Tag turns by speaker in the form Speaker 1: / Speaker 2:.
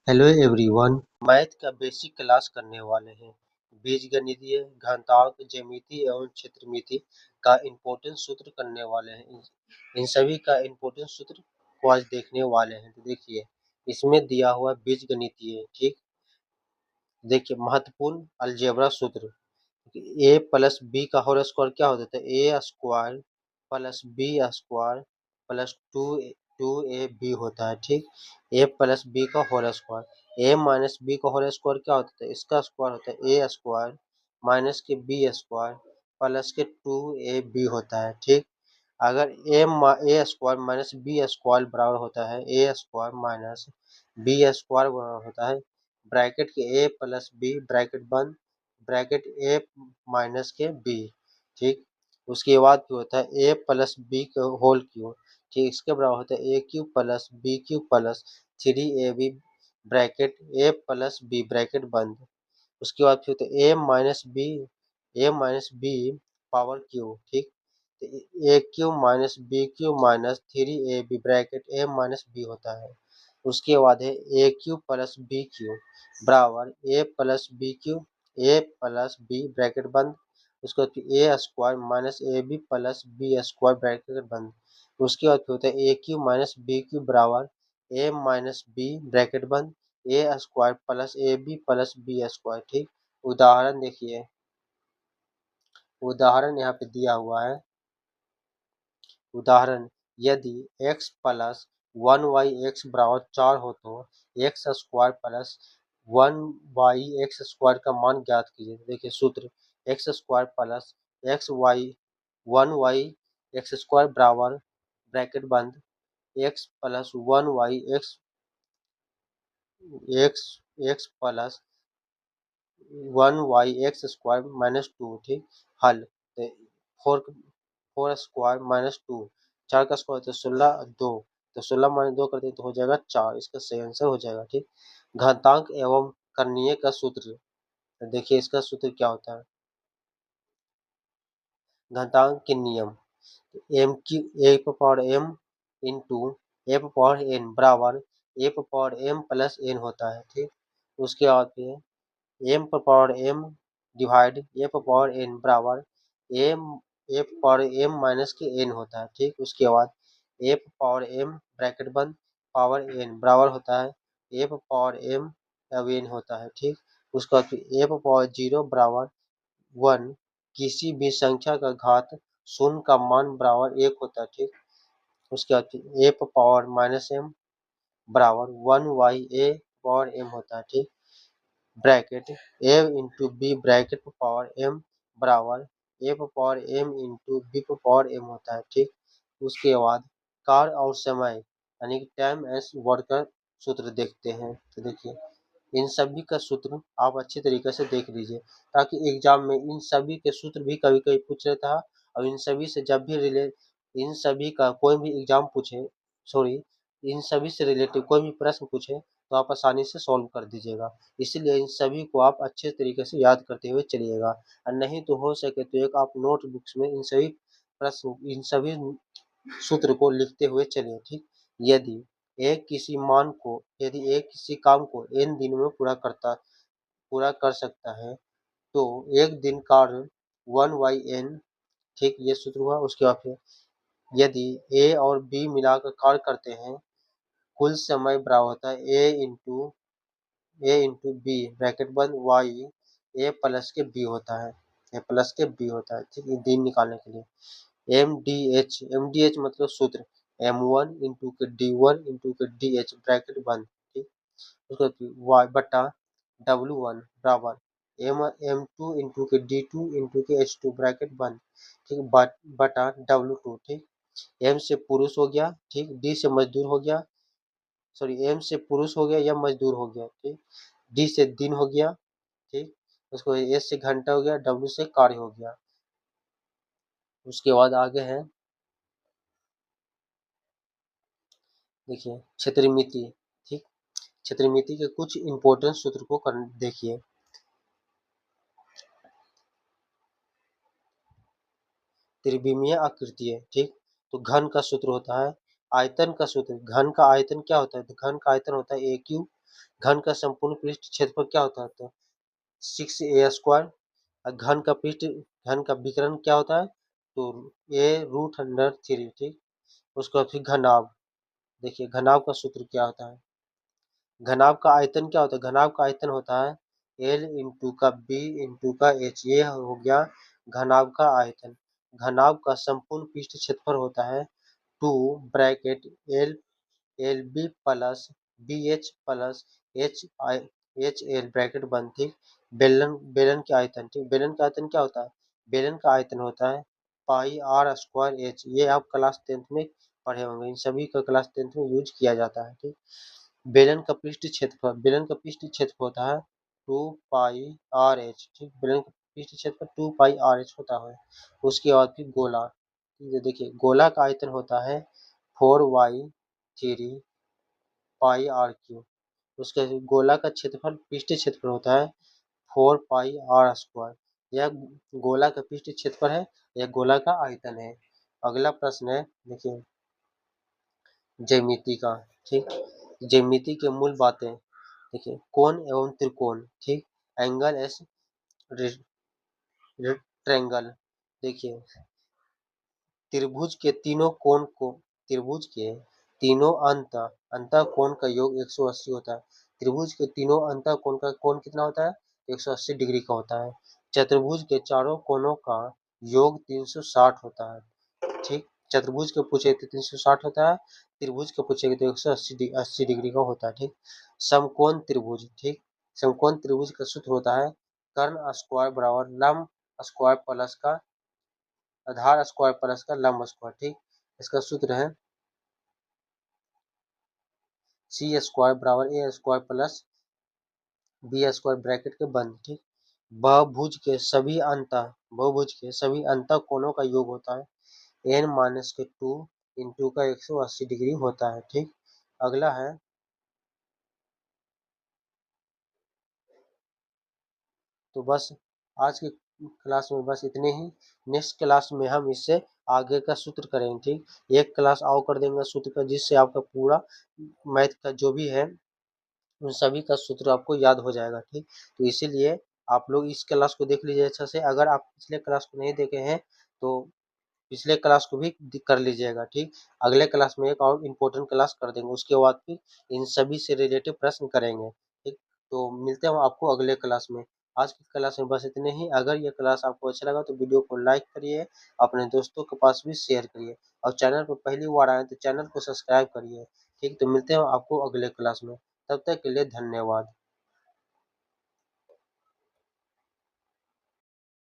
Speaker 1: Hello everyone. Math का basic class करने वाले हैं। बीजगणितीय, घातांक, ज्यामिति एवं क्षेत्रमिति का इम्पोर्टेंट सूत्र करने वाले हैं। इन सभी का इम्पोर्टेंट सूत्र को आज देखने वाले हैं। तो देखिए, इसमें दिया हुआ बीजगणितीय, ठीक। देखिए, महत्वपूर्ण अलजेब्रा सूत्र। ए प्लस बी का होल स्क्वायर क्या होता है? A square plus B square plus two A B होता है, ठीक। ए प्लस बी का whole square, A minus B का होल स्क्वायर क्या होता है? इसका स्क्वायर होता है ए स्क्वायर माइनस के बी स्क्वायर प्लस के टू ए बी होता है, ठीक। अगर A square minus B square बराबर होता है A square minus B square बराबर होता है ब्रैकेट के ए प्लस बी ब्रैकेट बंद ब्रैकेट ए माइनस के बी, ठीक। उसके बाद क्या होता है? ए प्लस बी का होल क्यूब, ठीक। इसके बराबर होता है A cube plus B cube plus three A B bracket A plus B bracket बंद। उसके बाद फिर होता है A minus B power cube, ठीक। A cube minus B cube minus three A B bracket A minus B होता है। उसके बाद है A cube plus B cube बराबर A plus B cube A plus B bracket बंद। उसके बाद फिर A square minus A B plus B square bracket बंद। उसके बाद फिर होता है A cube minus B cube बराबर ए माइनस बी ब्रैकेट बंद A square plus A B plus B square, ठीक। उदाहरण देखिए, उदाहरण यहाँ पे दिया हुआ है। उदाहरण, यदि x plus one Y X बराबर 4 हो तो X square plus one Y X square का मान ज्ञात कीजिए। देखिए सूत्र, X square plus X Y one Y X square बराबर ब्रैकेट बंद X plus one Y X X X plus one Y X square minus two, ठीक। हल, तो four four square minus two, चार का स्क्वायर तो 16 दो, तो 16 माइनस दो कर दें तो हो जाएगा 4। इसका सही आंसर हो जाएगा, ठीक। घातांक एवं करणीय का सूत्र, तो देखिए इसका सूत्र क्या होता है। घातांक के नियम, एम की A power M into A power N बराबर A power M plus N होता है, ठीक। उसके बाद फिर M power M divide A power N बराबर M A power M minus के एन होता है, ठीक। उसके बाद ए पावर एम ब्रैकेट बंद पावर एन बराबर होता है ए पावर एम अब एन होता है, ठीक। उसके बाद फिर ए पावर जीरो बराबर वन, किसी भी संख्या का घात शून्य का मान बराबर एक होता है, ठीक। उसके बाद फिर ए पावर माइनस एम बराबर one by A power M होता है, ठीक। Bracket A into B bracket power M बराबर A power M into B power M होता है, ठीक। उसके बाद काल और समय यानी कि टाइम एस वर्ड का सूत्र देखते हैं। तो देखिए, इन सभी का सूत्र आप अच्छी तरीके से देख लीजिए, ताकि एग्जाम में इन सभी के सूत्र भी कभी कभी पूछ लेता है। और इन सभी से जब भी इन सभी का कोई भी एग्जाम पूछे, सॉरी, इन सभी से रिलेटेड कोई भी प्रश्न पूछे तो आप आसानी से सॉल्व कर दीजिएगा। इसीलिए इन सभी को आप अच्छे तरीके से याद करते हुए चलिएगा, और नहीं तो हो सके तो एक आप नोटबुक्स में इन सभी प्रश्न इन सभी सूत्र को लिखते हुए चलिए, ठीक। यदि यदि एक किसी काम को n दिनों में पूरा कर सकता है तो एक दिन कार्य वन बाई एन, ठीक, ये सूत्र हुआ। उसके बाद फिर यदि ए और बी मिलाकर कार्य करते हैं, कुल समय बराबर होता है ए इंटू बी ब्रैकेट बंद वाई ए प्लस के बी होता है, ए प्लस के बी होता है, ठीक। ये दिन निकालने के लिए एम डी एच मतलब सूत्र एम वन इंटू के डी वन इंटू के डी एच ब्रैकेट बंद, ठीक। उसके बाद वाई बटा डब्ल्यू वन बराबर एम टू इंटू के डी टू इंटू के एच टू ब्रैकेट बंद, ठीक। बटा डब्ल्यू टू, ठीक। एम से पुरुष हो गया, ठीक। डी से मजदूर हो गया, सॉरी, एम से पुरुष हो गया या मजदूर हो गया, ठीक। डी से दिन हो गया, ठीक। उसको एस से घंटा हो गया, डब्ल्यू से कार्य हो गया। उसके बाद आगे है, देखिए क्षेत्रमिति, ठीक। क्षेत्रमिति के कुछ इंपॉर्टेंट सूत्र को देखिए। त्रिविमीय आकृति, ठीक। तो घन का सूत्र होता है आयतन का सूत्र, घन का आयतन क्या होता है? तो घन का आयतन होता है ए क्यूब घन का संपूर्ण पृष्ठ क्षेत्रफल क्या होता है? तो 6a²। घन का विकर्ण क्या होता है? तो a√3, ठीक। उसके बाद फिर घनाभ। देखिए घनाभ का सूत्र क्या होता है? घनाभ का आयतन क्या होता है? घनाभ का आयतन होता है L इंटू का B इंटू का H। ये हो गया घनाभ का आयतन। घनाभ का संपूर्ण पृष्ठ क्षेत्रफल होता है 2 bracket L B plus B H plus H L bracket बंद, ठीक। बेलन के आयतन, ठीक। बेलन का आयतन क्या होता है? बेलन का आयतन होता है πr² h। ये आप क्लास 10th में पढ़े होंगे, इन सभी का क्लास 10th में यूज किया जाता है, ठीक। बेलन का पृष्ठ क्षेत्रफल होता है 2πr h, ठीक। बेलन का पृष्ठ क्षेत्रफल 2πr h होता है। उसके बाद फिर गोला, ये देखिए गोला का आयतन होता है 4y3πr3। उसके गोला का क्षेत्रफल पृष्ठ क्षेत्रफल होता है 4πr²। यह गोला का पृष्ठ क्षेत्रफल है, यह गोला का आयतन है। अगला प्रश्न है, देखिए ज्यामिति का, ठीक। ज्यामिति के मूल बातें, देखिए कोण एवं त्रिकोण, ठीक। Angle S rectangle. देखिए त्रिभुज के तीनों अंतःकोण का योग 180 होता है। त्रिभुज के तीनों अंतःकोण का कोण कितना होता है? 180 डिग्री का होता है। चतुर्भुज के चारों कोणों का योग 360 होता है, ठीक। चतुर्भुज के पूछे तो 360 होता है, त्रिभुज के पूछेगा तो 180 डिग्री का होता है, ठीक। समकोण त्रिभुज, ठीक। समकोण त्रिभुज का सूत्र होता है कर्ण स्क्वायर बराबर लंब स्क्वायर प्लस का आधार स्क्वायर प्लस का लंब स्क्वायर, ठीक। इसका सूत्र है c² बराबर a² प्लस b² ब्रैकेट के बंद, ठीक। बहुभुज के सभी अंतः कोणों का योग होता है n-2 इंटू का 180 डिग्री होता है, ठीक। अगला है, तो बस आज की क्लास में बस इतने ही। नेक्स्ट क्लास में हम इससे आगे का सूत्र करेंगे, ठीक। एक क्लास और कर देंगे सूत्र का, जिससे आपका पूरा मैथ का जो भी है उन सभी का सूत्र आपको याद हो जाएगा, ठीक। तो इसीलिए आप लोग इस क्लास को देख लीजिए अच्छा से। अगर आप पिछले क्लास को नहीं देखे हैं तो पिछले क्लास को भी कर लीजिएगा, ठीक। अगले क्लास में एक और इम्पोर्टेंट क्लास कर देंगे, उसके बाद फिर इन सभी से रिलेटेड प्रश्न करेंगे, ठीक। तो मिलते हैं आपको अगले क्लास में। आज की क्लास में बस इतने ही। अगर ये क्लास आपको अच्छा लगा तो वीडियो को लाइक करिए, अपने दोस्तों के पास भी शेयर करिए, और चैनल पर पहली बार आए तो चैनल को सब्सक्राइब करिए, ठीक। तो मिलते हैं आपको अगले क्लास में, तब तक के लिए धन्यवाद।